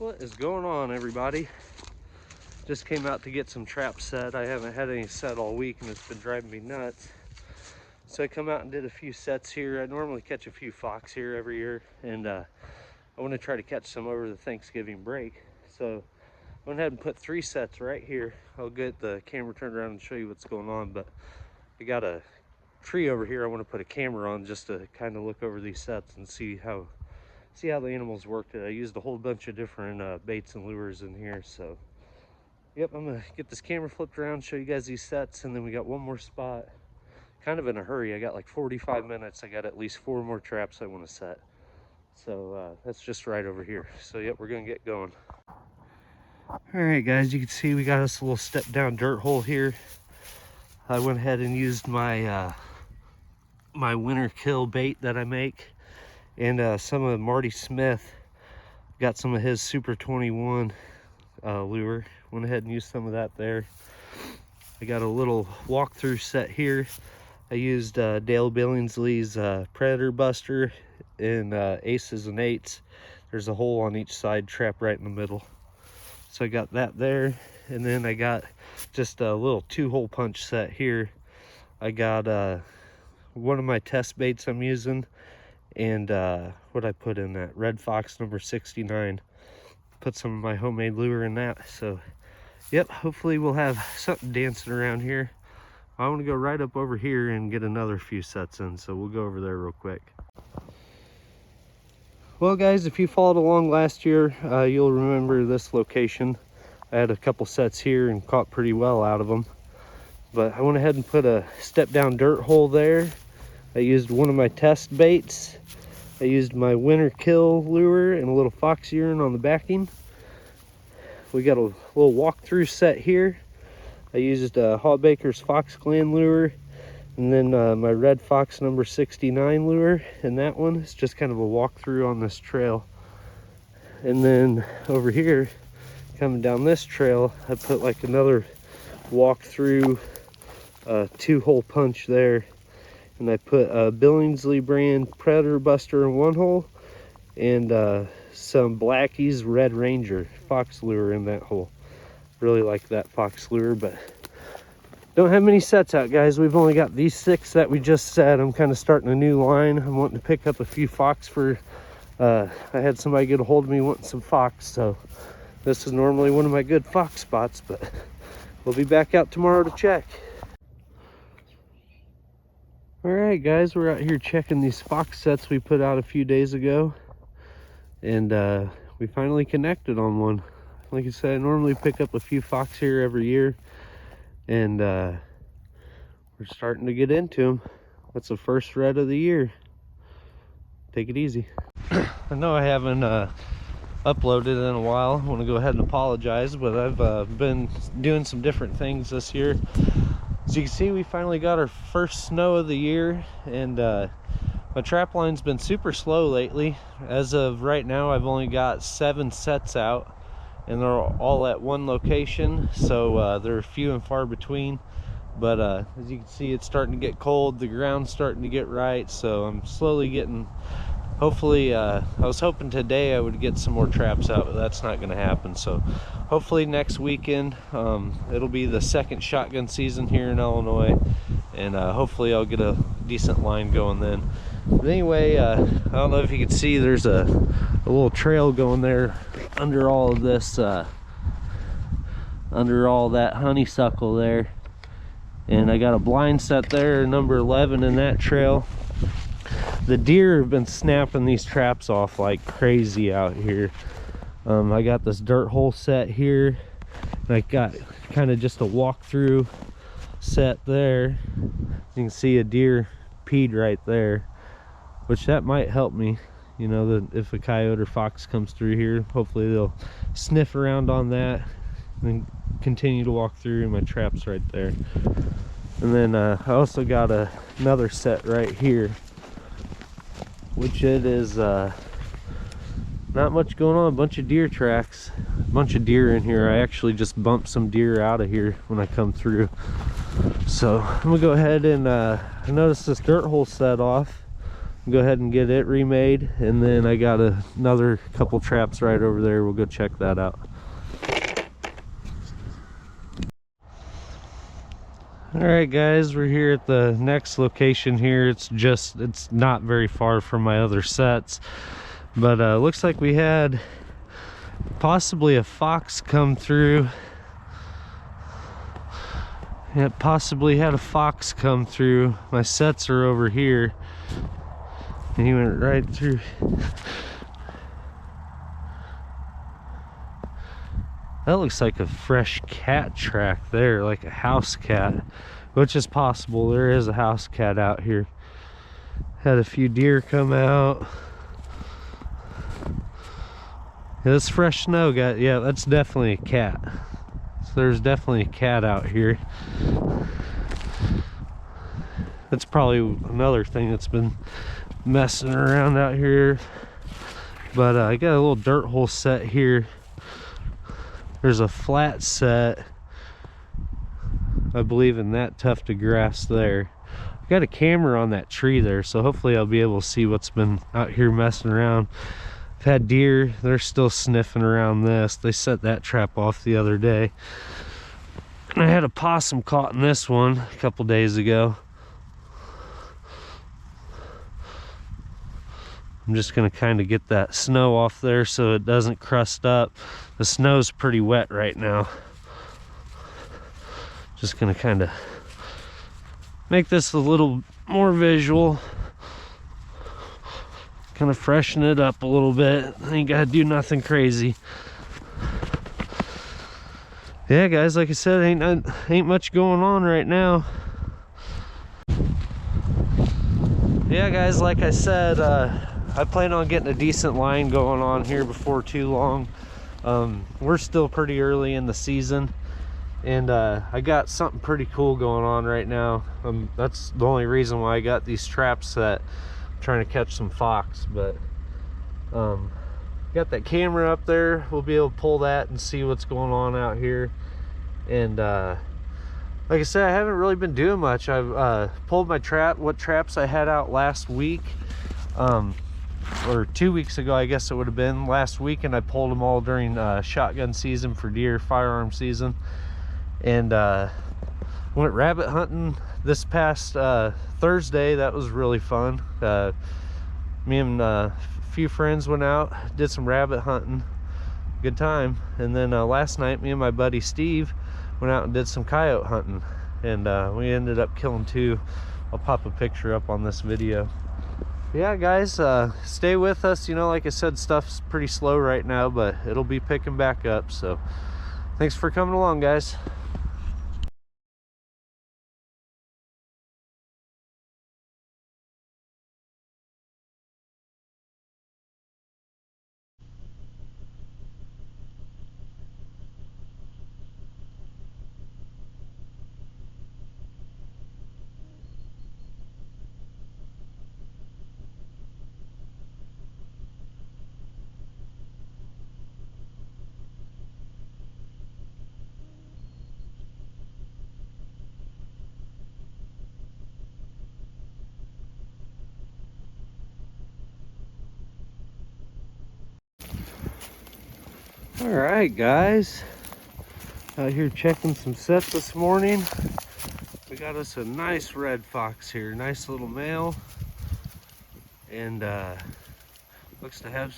What is going on, everybody? Just came out to get some traps set. I haven't had any set all week and it's been driving me nuts. So I come out and did a few sets here. I normally catch a few fox here every year, and I want to try to catch some over the Thanksgiving break. So I went ahead and put 3 sets right here. I'll get the camera turned around and show you what's going on, but I got a tree over here I want to put a camera on just to kind of look over these sets and see how the animals worked it. I used a whole bunch of different baits and lures in here. So yep, I'm gonna get this camera flipped around, show you guys these sets, and then we got one more spot. Kind of in a hurry. I got like 45 minutes. I got at least 4 more traps I want to set. So that's just right over here. So yep, we're gonna get going. All right, guys, you can see we got us a little step down dirt hole here. I went ahead and used my my winter kill bait that I make, and some of Marty Smith. Got some of his Super 21 lure. Went ahead and used some of that there. I got a little walkthrough set here. I used Dale Billingsley's Predator Buster in aces and eights. There's a hole on each side, trap right in the middle. So I got that there, and then I got just a little 2-hole punch set here. I got one of my test baits I'm using, and what I put in that Red Fox number 69. Put some of my homemade lure in that. So yep, hopefully we'll have something dancing around here. I want to go right up over here and get another few sets in, so we'll go over there real quick. Well, guys, if you followed along last year, you'll remember this location. I had a couple sets here and caught pretty well out of them. But I went ahead and put a step down dirt hole there. I used one of my test baits. I used my winter kill lure and a little fox urine on the backing. We got a little walkthrough set here. I used Hall Baker's Fox Glen lure, and then my Red Fox number 69 lure, and that one is just kind of a walkthrough on this trail. And then over here, coming down this trail, I put like another walkthrough 2-hole punch there, and I put a Billingsley brand Predator Buster in 1 hole, and some Blackie's Red Ranger fox lure in that hole. Really like that fox lure, but don't have many sets out, guys. We've only got these 6 that we just set. I'm kind of starting a new line. I'm wanting to pick up a few fox for I had somebody get a hold of me wanting some fox, so this is normally one of my good fox spots, but we'll be back out tomorrow to check. All right, guys, we're out here checking these fox sets we put out a few days ago, and we finally connected on one. Like I said, I normally pick up a few fox here every year, and we're starting to get into them. That's the first red of the year. Take it easy. I know I haven't uploaded in a while. I want to go ahead and apologize, but I've been doing some different things this year. As you can see, we finally got our first snow of the year, and my trap line's been super slow lately. As of right now, I've only got 7 sets out, and they're all at one location, so they're few and far between. But as you can see, it's starting to get cold, the ground's starting to get right, so I'm slowly getting, hopefully, I was hoping today I would get some more traps out, but that's not going to happen. So hopefully next weekend, it'll be the 2nd shotgun season here in Illinois, and hopefully I'll get a decent line going then. But anyway, I don't know if you can see, there's a little trail going there under all of this, under all that honeysuckle there. And I got a blind set there, number 11 in that trail. The deer have been snapping these traps off like crazy out here. I got this dirt hole set here, and I got kind of just a walkthrough set there. You can see a deer peed right there, which that might help me, you know, if a coyote or fox comes through here, hopefully they'll sniff around on that and continue to walk through, and my trap's right there. And then I also got another set right here, which it is not much going on, a bunch of deer tracks, a bunch of deer in here. I actually just bumped some deer out of here when I come through. So I'm gonna go ahead and I noticed this dirt hole set off. go ahead and get it remade, and then I got another couple traps right over there. We'll go check that out. All right guys, we're here at the next location here. It's not very far from my other sets, but looks like we had possibly a fox come through. Yeah, possibly had a fox come through. My sets are over here, and he went right through. That looks like a fresh cat track there, like a house cat, which is possible. There is a house cat out here. Had a few deer come out. Yeah, this fresh snow got, yeah, that's definitely a cat. So there's definitely a cat out here. That's probably another thing that's been messing around out here. But I got a little dirt hole set here. There's a flat set, I believe, in that tuft of grass there. I got a camera on that tree there, so hopefully I'll be able to see what's been out here messing around. I've had deer, they're still sniffing around this. They set that trap off the other day. And I had a possum caught in this one a couple days ago. I'm just gonna kind of get that snow off there so it doesn't crust up. The snow's pretty wet right now. Just gonna kind of make this a little more visual. Kind of freshen it up a little bit. I ain't gotta do nothing crazy. Yeah guys, like I said, ain't much going on right now. Yeah guys, like I said, I plan on getting a decent line going on here before too long. We're still pretty early in the season, and I got something pretty cool going on right now. That's the only reason why I got these traps set. I'm trying to catch some fox, but got that camera up there. We'll be able to pull that and see what's going on out here. And like I said, I haven't really been doing much. I've pulled my what traps I had out last week, or 2 weeks ago, I guess it would have been. Last week, and I pulled them all during shotgun season for deer, firearm season. And went rabbit hunting this past Thursday. That was really fun. Me and a few friends went out, did some rabbit hunting. Good time. And then last night, me and my buddy Steve went out and did some coyote hunting, and we ended up killing 2. I'll pop a picture up on this video. Yeah guys, stay with us. You know, like I said, stuff's pretty slow right now, but it'll be picking back up. So thanks for coming along, guys. All right guys, out here checking some sets this morning. We got us a nice red fox here, nice little male, and looks to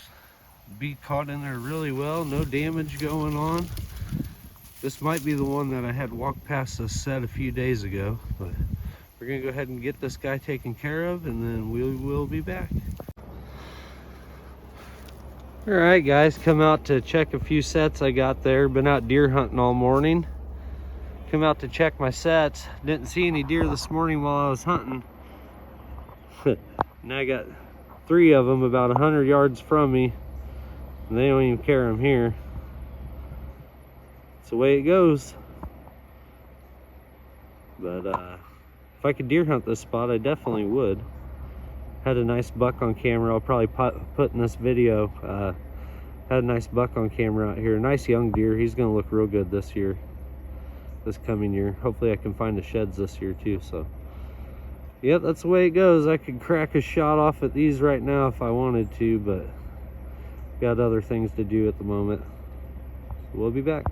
be caught in there really well. No damage going on. This might be the one that I had walked past this set a few days ago, but we're gonna go ahead and get this guy taken care of, and then we will be back. All right guys, come out to check a few sets I got there. Been out deer hunting all morning. Come out to check my sets. Didn't see any deer this morning while I was hunting. Now I got 3 of them about 100 yards from me, and they don't even carry them here. It's the way it goes. But if I could deer hunt this spot, I definitely would. Had a nice buck on camera. I'll probably put in this video. Had a nice buck on camera out here. Nice young deer. He's gonna look real good this year, this coming year. Hopefully I can find the sheds this year too. So Yep, that's the way it goes. I could crack a shot off at these right now if I wanted to, but got other things to do at the moment. So we'll be back.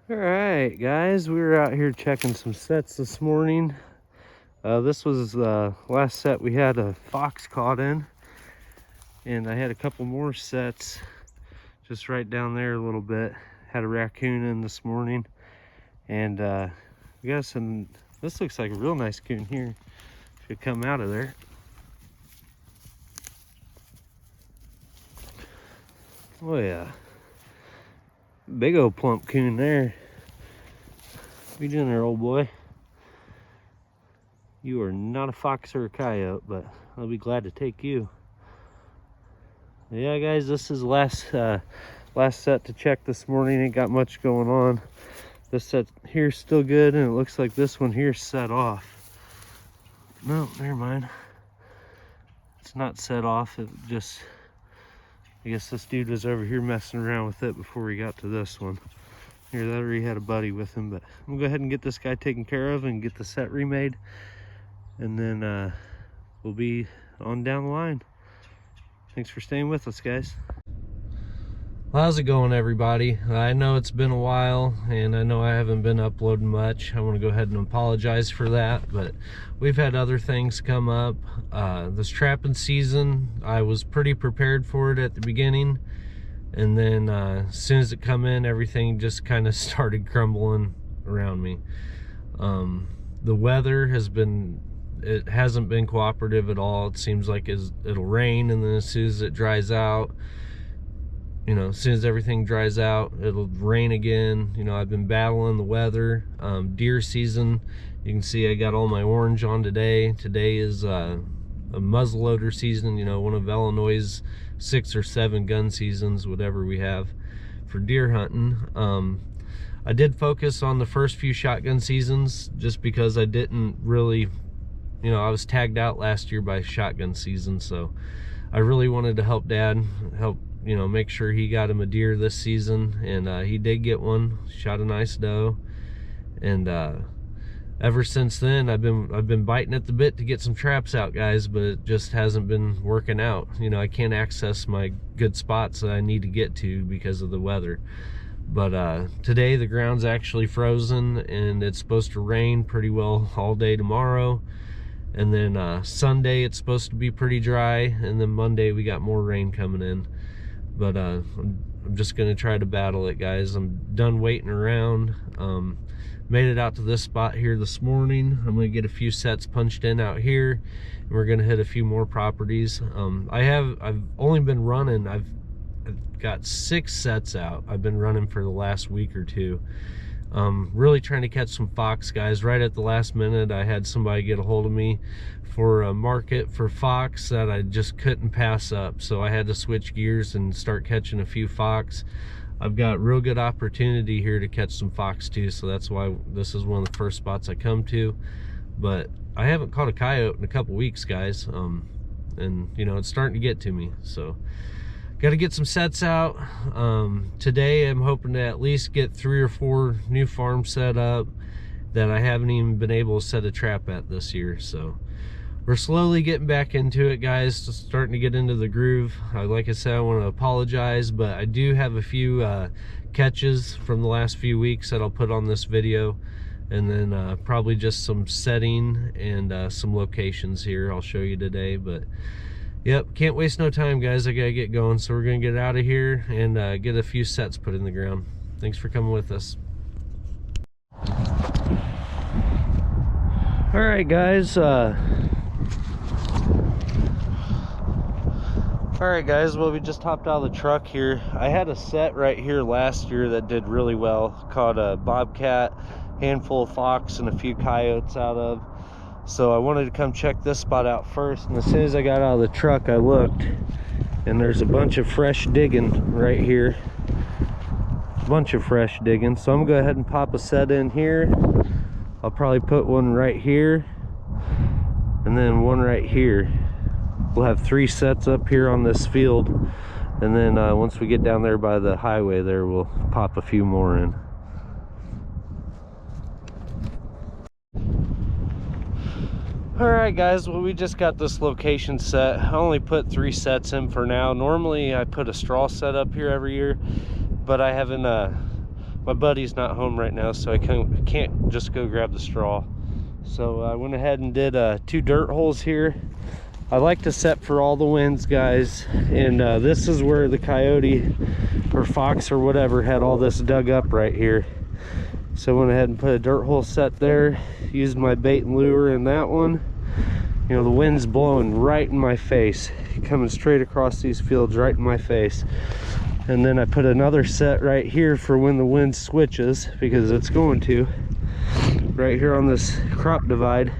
All right, guys, we were out here checking some sets this morning. This was the last set we had a fox caught in, and I had a couple more sets just right down there a little bit. Had a raccoon in this morning, and we got some. This looks like a real nice coon here. Should come out of there. Oh yeah, big old plump coon there. What you doing there, old boy? You are not a fox or a coyote, but I'll be glad to take you. Yeah, guys, this is last set to check this morning. Ain't got much going on. This set here's still good, and it looks like this one here's set off. No, never mind. It's not set off. It just, I guess this dude was over here messing around with it before he got to this one. Here, that already had a buddy with him, but I'm gonna go ahead and get this guy taken care of and get the set remade, and then we'll be on down the line. Thanks for staying with us, guys. Well, how's it going, everybody? I know it's been a while, and I know I haven't been uploading much. I want to go ahead and apologize for that, but we've had other things come up. This trapping season, I was pretty prepared for it at the beginning, and then as soon as it come in, everything just kind of started crumbling around me. The weather has been, it hasn't been cooperative at all. It seems like it'll rain, and then as soon as it dries out, you know, as soon as everything dries out, it'll rain again. You know, I've been battling the weather. Deer season, you can see I got all my orange on today. Today is a muzzleloader season, you know, one of Illinois' 6 or 7 gun seasons, whatever we have for deer hunting. I did focus on the first few shotgun seasons just because I didn't really, you know, I was tagged out last year by shotgun season, so I really wanted to help Dad, you know, make sure he got him a deer this season, and he did get one. Shot a nice doe, and ever since then I've been biting at the bit to get some traps out, guys, but it just hasn't been working out. You know, I can't access my good spots that I need to get to because of the weather. But today the ground's actually frozen, and it's supposed to rain pretty well all day tomorrow. And then Sunday it's supposed to be pretty dry, and then Monday we got more rain coming in. But I'm just gonna try to battle it, guys. I'm done waiting around. Made it out to this spot here this morning. I'm gonna get a few sets punched in out here, and we're gonna hit a few more properties. I've only been running, I've got 6 sets out. I've been running for the last week or two. Really trying to catch some fox, guys. Right at the last minute, I had somebody get a hold of me for a market for fox that I just couldn't pass up, so I had to switch gears and start catching a few fox. I've got real good opportunity here to catch some fox too, so that's why this is one of the first spots I come to. But I haven't caught a coyote in a couple weeks, guys, and you know, it's starting to get to me, so got to get some sets out. Today I'm hoping to at least get 3 or 4 new farms set up that I haven't even been able to set a trap at this year. So we're slowly getting back into it, guys, just starting to get into the groove. Like I said, I want to apologize, but I do have a few catches from the last few weeks that I'll put on this video, and then probably just some setting and some locations here I'll show you today. But yep, can't waste no time, guys. I gotta get going, so we're gonna get out of here and get a few sets put in the ground. Thanks for coming with us. All right, guys. Well, we just hopped out of the truck here. I had a set right here last year that did really well. Caught a bobcat, handful of fox, and a few coyotes out of. So I wanted to come check this spot out first, and as soon as I got out of the truck, I looked, and there's a bunch of fresh digging right here. A bunch of fresh digging. So I'm gonna go ahead and pop a set in here. I'll probably put one right here and then one right here. We'll have 3 sets up here on this field, and then once we get down there by the highway there, we'll pop a few more in. Alright guys, well, we just got this location set. I only put 3 sets in for now. Normally I put a straw set up here every year, but I haven't, my buddy's not home right now, so I can't just go grab the straw. So I went ahead and did 2 dirt holes here. I like to set for all the winds, guys, and this is where the coyote or fox or whatever had all this dug up right here. So I went ahead and put a dirt hole set there, used my bait and lure in that one. You know, the wind's blowing right in my face, coming straight across these fields right in my face. And then I put another set right here for when the wind switches, because it's going to, right here on this crop divide.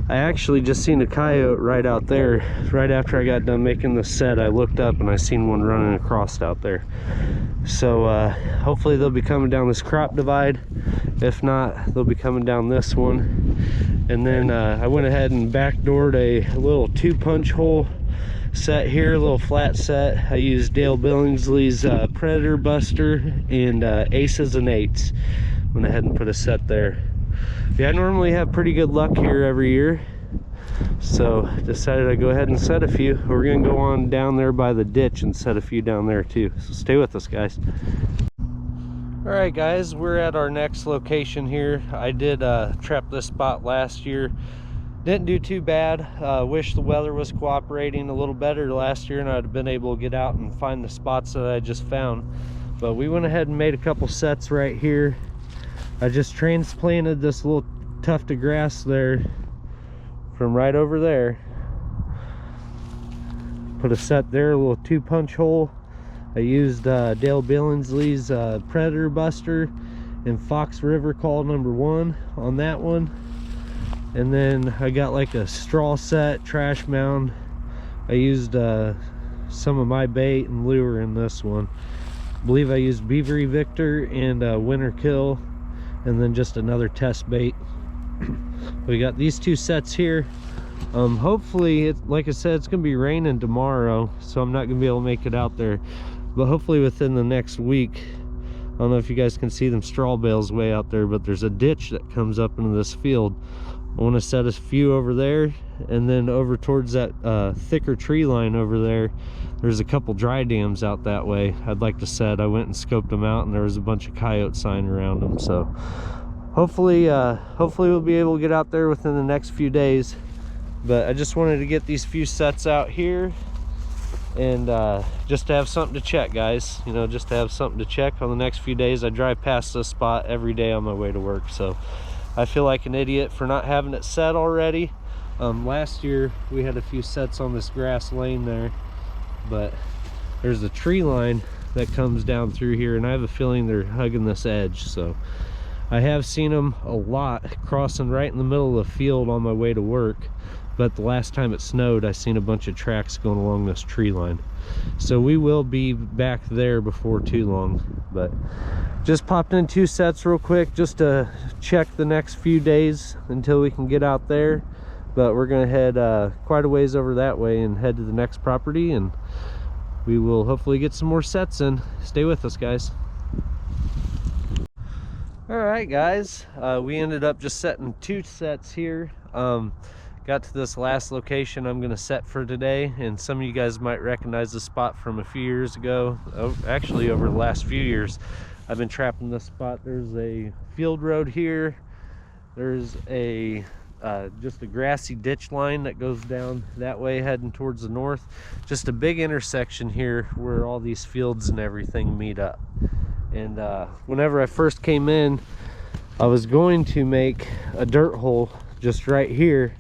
I actually just seen a coyote right out there. Right after I got done making the set, I looked up and I seen one running across out there. So hopefully they'll be coming down this crop divide. If not, they'll be coming down this one. And then I went ahead and backdoored a little 2-punch hole set here, a little flat set. I used Dale Billingsley's Predator Buster and Aces and Eights. Went ahead and put a set there. Yeah, I normally have pretty good luck here every year, so decided I'd go ahead and set a few. We're gonna go on down there by the ditch and set a few down there too, so stay with us, guys. All right guys, we're at our next location here. I did trap this spot last year, didn't do too bad. Wish the weather was cooperating a little better last year and I'd have been able to get out and find the spots that I just found. But we went ahead and made a couple sets right here. I just transplanted this little tuft of grass there from right over there. Put a set there, a little 2-punch hole. I used Dale Billingsley's Predator Buster and Fox River Call #1 on that one. And then I got like a straw set, trash mound. I used some of my bait and lure in this one. I believe I used Beavery Victor and Winter Kill, and then just another test bait. We got these 2 sets here. Hopefully, like I said, it's gonna be raining tomorrow, so I'm not gonna be able to make it out there, but hopefully within the next week. I don't know if you guys can see them straw bales way out there, but there's a ditch that comes up into this field. I want to set a few over there, and then over towards that thicker tree line over there, there's a couple dry dams out that way I'd like to set. I went and scoped them out and there was a bunch of coyote sign around them, so hopefully we'll be able to get out there within the next few days. But I just wanted to get these few sets out here, and just to have something to check, guys, you know, just to have something to check on the next few days. I drive past this spot every day on my way to work, so I feel like an idiot for not having it set already. Last year we had a few sets on this grass lane there, but there's a tree line that comes down through here, and I have a feeling they're hugging this edge. So I have seen them a lot crossing right in the middle of the field on my way to work, but the last time it snowed I seen a bunch of tracks going along this tree line. So we will be back there before too long. But just popped in 2 sets real quick just to check the next few days until we can get out there. But we're gonna head quite a ways over that way and head to the next property, and we will hopefully get some more sets in. Stay with us, guys. All right, guys, we ended up just setting 2 sets here. Got to this last location I'm gonna set for today, and some of you guys might recognize the spot from a few years ago. Actually, over the last few years I've been trapping this spot. There's a field road here. There's a just a grassy ditch line that goes down that way heading towards the north. Just a big intersection here where all these fields and everything meet up. And whenever I first came in, I was going to make a dirt hole just right here,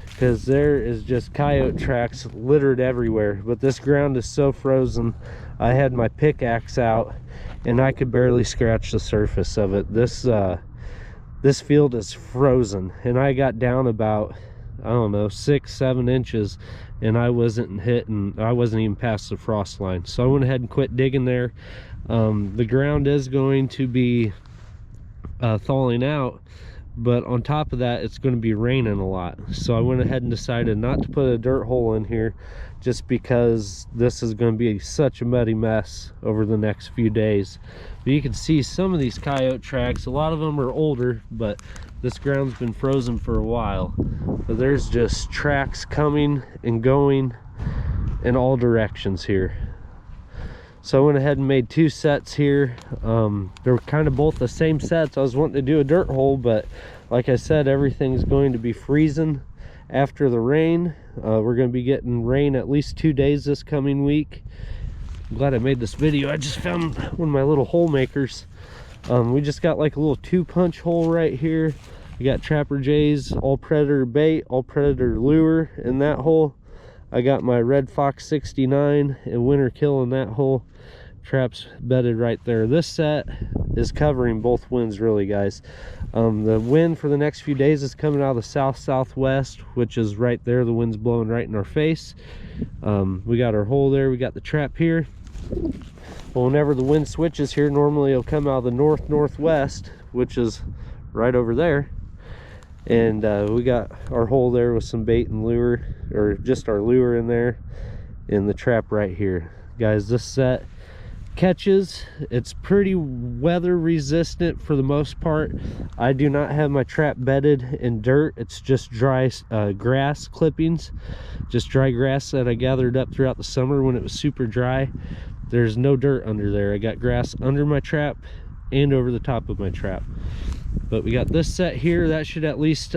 because there is just coyote tracks littered everywhere. But this ground is so frozen, I had my pickaxe out and I could barely scratch the surface of it. This field is frozen, and I got down about, I don't know, 6-7 inches, and I wasn't even past the frost line. So I went ahead and quit digging there. The ground is going to be thawing out, but on top of that, it's going to be raining a lot. So I went ahead and decided not to put a dirt hole in here, just because this is going to be such a muddy mess over the next few days. But you can see some of these coyote tracks. A lot of them are older, but this ground's been frozen for a while. But there's just tracks coming and going in all directions here. So I went ahead and made 2 sets here. They're kind of both the same sets. I was wanting to do a dirt hole, but like I said, everything's going to be freezing after the rain. We're going to be getting rain at least 2 days this coming week. I'm glad I made this video. I just found one of my little hole makers. We just got like a little 2-punch hole right here. We got Trapper J's all predator bait, all predator lure in that hole. I got my Red Fox 69 and Winter Kill in that hole. Traps bedded right there. This set is covering both winds really, guys. The wind for the next few days is coming out of the south-southwest, which is right there. The wind's blowing right in our face. We got our hole there. We got the trap here. Well, whenever the wind switches here, normally it'll come out of the north-northwest, which is right over there. And we got our hole there with some bait and lure, or just our lure in there, and the trap right here. Guys, this set catches. It's pretty weather resistant for the most part. I do not have my trap bedded in dirt. It's just dry grass clippings, just dry grass that I gathered up throughout the summer when it was super dry. There's no dirt under there. I got grass under my trap and over the top of my trap. But we got this set here. That should at least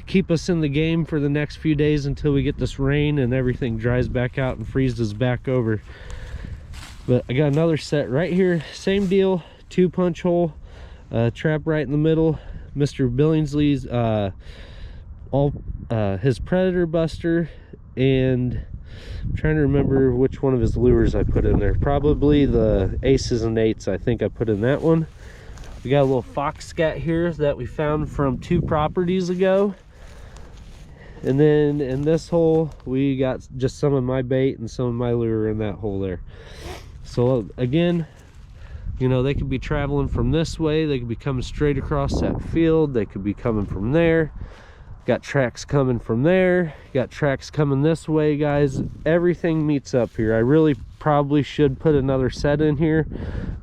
keep us in the game for the next few days until we get this rain and everything dries back out and freezes back over. But I got another set right here, same deal, 2-punch hole, trap right in the middle. Mr. Billingsley's his Predator Buster, and I'm trying to remember which one of his lures I put in there. Probably the Aces and Eights, I think I put in that one. We got a little fox scat here that we found from 2 properties ago. And then in this hole, we got just some of my bait and some of my lure in that hole there. So again, you know, they could be traveling from this way. They could be coming straight across that field. They could be coming from there. Got tracks coming from there. Got tracks coming this way, guys. Everything meets up here. I really probably should put another set in here,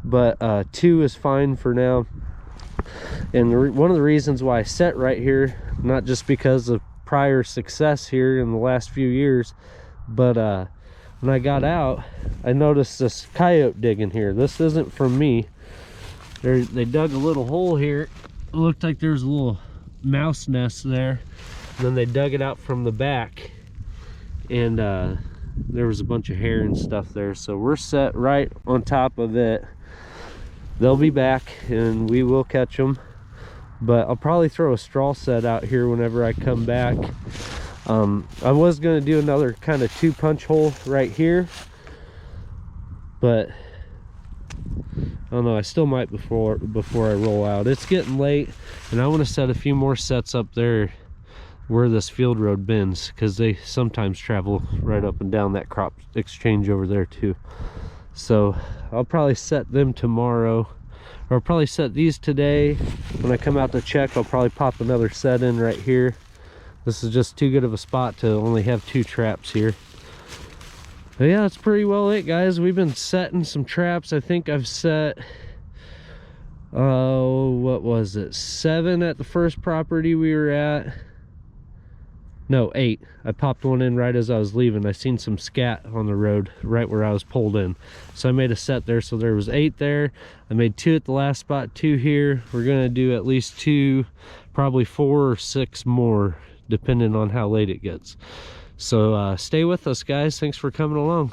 but 2 is fine for now. And one of the reasons why I set right here, not just because of prior success here in the last few years, but when I got out, I noticed this coyote digging here. This isn't from me. They dug a little hole here. It looked like there's a little mouse nest there. And then they dug it out from the back, and there was a bunch of hair and stuff there. So we're set right on top of it. They'll be back and we will catch them, but I'll probably throw a straw set out here whenever I come back. I was going to do another kind of 2-punch hole right here, but I don't know, I still might before I roll out. It's getting late, and I want to set a few more sets up there where this field road bends, because they sometimes travel right up and down that crop exchange over there too. So I'll probably set them tomorrow, or I'll probably set these today. When I come out to check, I'll probably pop another set in right here. This is just too good of a spot to only have 2 traps here. But yeah, that's pretty well it, guys. We've been setting some traps. I think I've set, what was it, 7 at the first property we were at. No, 8. I popped one in right as I was leaving. I seen some scat on the road right where I was pulled in, so I made a set there. So there was 8 there. I made 2 at the last spot, 2 here. We're gonna do at least 2, probably 4 or 6 more, depending on how late it gets. So stay with us, guys. Thanks for coming along.